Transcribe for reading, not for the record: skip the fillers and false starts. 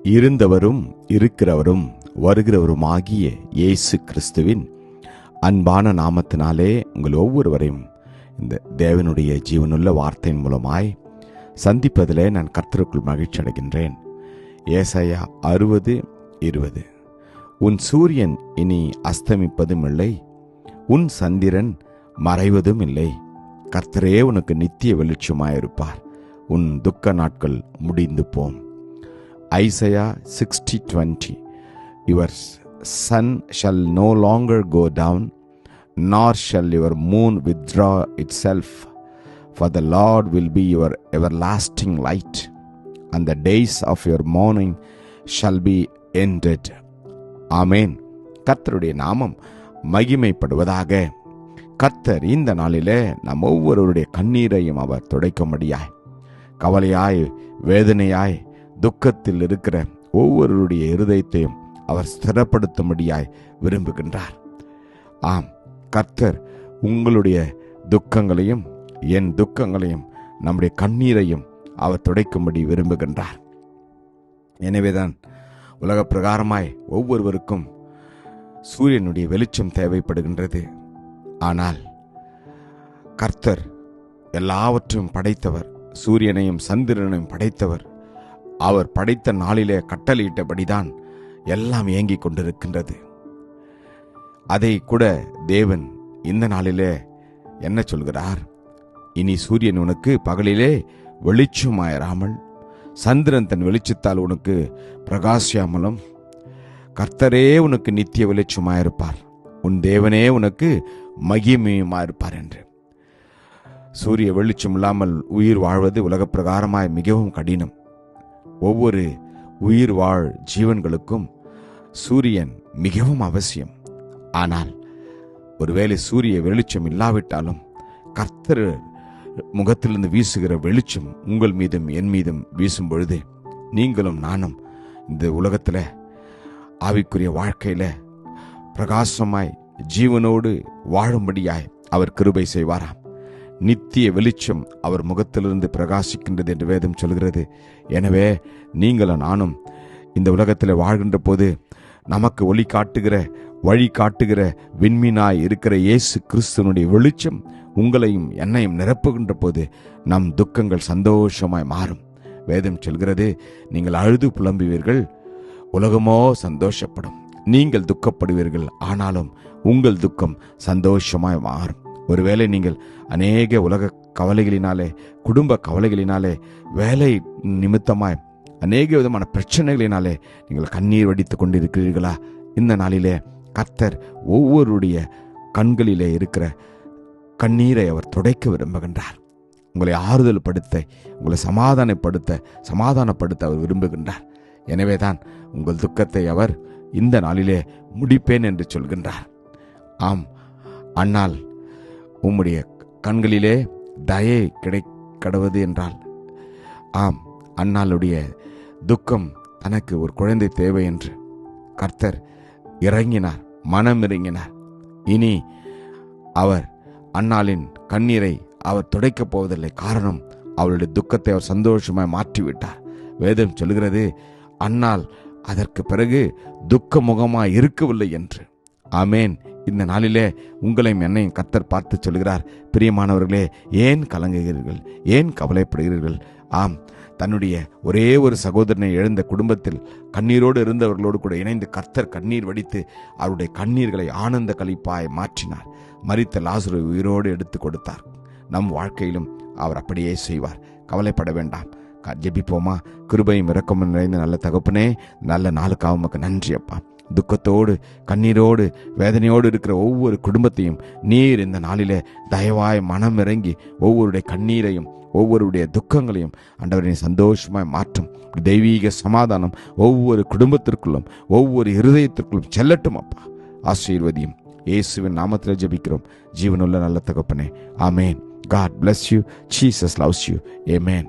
இருந்தவரும் இருக்கிறவரும் வருகிறவருமாகிய இயேசு கிறிஸ்துவின் அன்பான நாமத்தினாலே உங்கள் ஒவ்வொருவரையும் இந்த தேவனுடைய ஜீவனுள்ள வார்த்தையின் மூலமாய் சந்திப்பதிலே நான் கர்த்தருக்குள் மகிழ்ச்சி அடைகின்றேன். ஏசாயா 60:20. உன் சூரியன் இனி அஸ்தமிப்பதும் இல்லை, உன் சந்திரன் மறைவதும் இல்லை. கர்த்தரே உனக்கு நித்திய வெளிச்சமாயிருப்பார். உன் துக்க நாட்கள் முடிந்து போம். Isaiah 60:20. Your sun shall no longer go down, nor shall your moon withdraw itself, for the Lord will be your everlasting light, and the days of your mourning shall be ended. ஆமென். கர்த்தருடைய நாமம் மகிமைப்படுவதாக. கர்த்தர் இந்த நாளிலே நம் ஒவ்வொருவருடைய கண்ணீரையும் அவர் துடைக்கும்படியாய், கவலையாய் வேதனையாய் துக்கத்தில் இருக்கிற ஒவ்வொருவருடைய இருதயத்தையும் அவர் ஸ்திரப்படுத்தும்படியாய் விரும்புகின்றார். ஆம், கர்த்தர் உங்களுடைய துக்கங்களையும் என் துக்கங்களையும் நம்முடைய கண்ணீரையும் அவர் துடைக்கும்படி விரும்புகின்றார். எனவேதான் உலக பிரகாரமாய் ஒவ்வொருவருக்கும் சூரியனுடைய வெளிச்சம் தேவைப்படுகின்றது. ஆனால் கர்த்தர் எல்லாவற்றையும் படைத்தவர், சூரியனையும் சந்திரனையும் படைத்தவர். அவர் படைத்த நாளிலே கட்டளையிட்டபடிதான் எல்லாம் இயங்கிக் கொண்டிருக்கின்றது. அதை கூட தேவன் இந்த நாளிலே என்ன சொல்கிறார்? இனி சூரியன் உனக்கு பகலிலே வெளிச்சமாயிராமல், சந்திரன் தன் வெளிச்சத்தால் உனக்கு பிரகாசியாமலும், கர்த்தரே உனக்கு நித்திய வெளிச்சமாயிருப்பார், உன் தேவனே உனக்கு மகிமையுமாயிருப்பார் என்று. சூரிய வெளிச்சம் இல்லாமல் உயிர் வாழ்வது உலக பிரகாரமாய் மிகவும் கடினம். ஒவ்வொரு உயிர் வாழ் ஜீவன்களுக்கும் சூரியன் மிகவும் அவசியம். ஆனால் ஒருவேளை சூரிய வெளிச்சம் இல்லாவிட்டாலும் கர்த்தர் முகத்திலிருந்து வீசுகிற வெளிச்சம் உங்கள் மீதும் என் மீதும் வீசும் பொழுது நீங்களும் நானும் இந்த உலகத்தில் ஆவிக்குரிய வாழ்க்கையில பிரகாசமாய் ஜீவனோடு வாழும்படியாய் அவர் கிருபை செய்வாராம். நித்திய வெளிச்சம் அவர் முகத்திலிருந்து பிரகாசிக்கின்றது என்று வேதம் சொல்கிறது. எனவே நீங்களும் நானும் இந்த உலகத்தில் வாழ்கின்ற போது நமக்கு ஒளி காட்டுகிற வழி காட்டுகிற விண்மீனாய் இருக்கிற இயேசு கிறிஸ்துவனுடைய வெளிச்சம் உங்களையும் என்னையும் நிரப்புகின்ற போது நம் துக்கங்கள் சந்தோஷமாய் மாறும். வேதம் சொல்கிறது, நீங்கள் அழுது புலம்புவீர்கள், உலகமோ சந்தோஷப்படும். நீங்கள் துக்கப்படுவீர்கள், ஆனாலும் உங்கள் துக்கம் சந்தோஷமாய் மாறும். ஒருவேளை நீங்கள் அநேக உலக கவலைகளினாலே, குடும்ப கவலைகளினாலே, வேலை நிமித்தமாய் அநேக விதமான பிரச்சனைகளினாலே நீங்கள் கண்ணீர் வடித்துக் கொண்டிருக்கிறீர்களா? இந்த நாளிலே கர்த்தர் ஒவ்வொருடைய கண்களிலே இருக்கிற கண்ணீரை அவர் துடைக்க விரும்புகின்றார். உங்களை ஆறுதல் படுத்த, உங்களை சமாதானப்படுத்த அவர் விரும்புகின்றார். எனவேதான் உங்கள் துக்கத்தை அவர் இந்த நாளிலே முடிப்பேன் என்று சொல்கின்றார். ஆம், அண்ணால் உம்முடைய கண்களிலே தயை கிடைக்கடுவது என்றால், ஆம், அண்ணாளுடைய துக்கம் தனக்கு ஒரு குழந்தை தேவை என்று கர்த்தர் இறங்கினார், மனம் இறங்கினார். இனி அவர் அண்ணாளின் கண்ணீரை அவர் துடைக்கப் போவதில்லை. காரணம், அவளுடைய துக்கத்தை அவர் சந்தோஷமாய் மாற்றிவிட்டார். வேதம் சொல்கிறது, அண்ணாள் அதற்கு பிறகு துக்க முகமாய் இருக்கவில்லை என்று. ஆமேன். இந்த நாளிலே உங்களையும் என்னையும் கர்த்தர் பார்த்து சொல்கிறார், பிரியமானவர்களே, ஏன் கலங்குகிறீர்கள்? ஏன் கவலைப்படுகிறீர்கள்? ஆம், தன்னுடைய ஒரே ஒரு சகோதரனை இழந்த குடும்பத்தில் கண்ணீரோடு இருந்தவர்களோடு கூட இணைந்து கர்த்தர் கண்ணீர் வடித்து அவருடைய கண்ணீர்களை ஆனந்த களிப்பாய் மாற்றினார். மரித்த லாசரு உயிரோடு எடுத்து கொடுத்தார். நம் வாழ்க்கையிலும் அவர் அப்படியே செய்வார். கவலைப்பட வேண்டாம். ஜெபிப்போமா? கிருபையும் இரக்கமும் நிறைந்த நல்ல தகப்பனே, நல்ல நாளுக்காக உமக்கு நன்றி அப்பா. துக்கத்தோடு கண்ணீரோடு வேதனையோடு இருக்கிற ஒவ்வொரு குடும்பத்தையும் நீர் இந்த நாளிலே தயவாய் மனம் இறங்கி ஒவ்வொருடைய கண்ணீரையும் ஒவ்வொருடைய துக்கங்களையும் ஆண்டவரை சந்தோஷமாய் மாற்றும். தெய்வீக சமாதானம் ஒவ்வொரு குடும்பத்திற்குள்ளும் ஒவ்வொரு இருதயத்திற்குள்ளும் செல்லட்டும் அப்பா. ஆசீர்வதியும். இயேசுவின் நாமத்தில் ஜெபிக்கிறோம் ஜீவனுள்ள நல்ல தகப்பனே. ஆமேன். God bless you. Jesus loves you. Amen.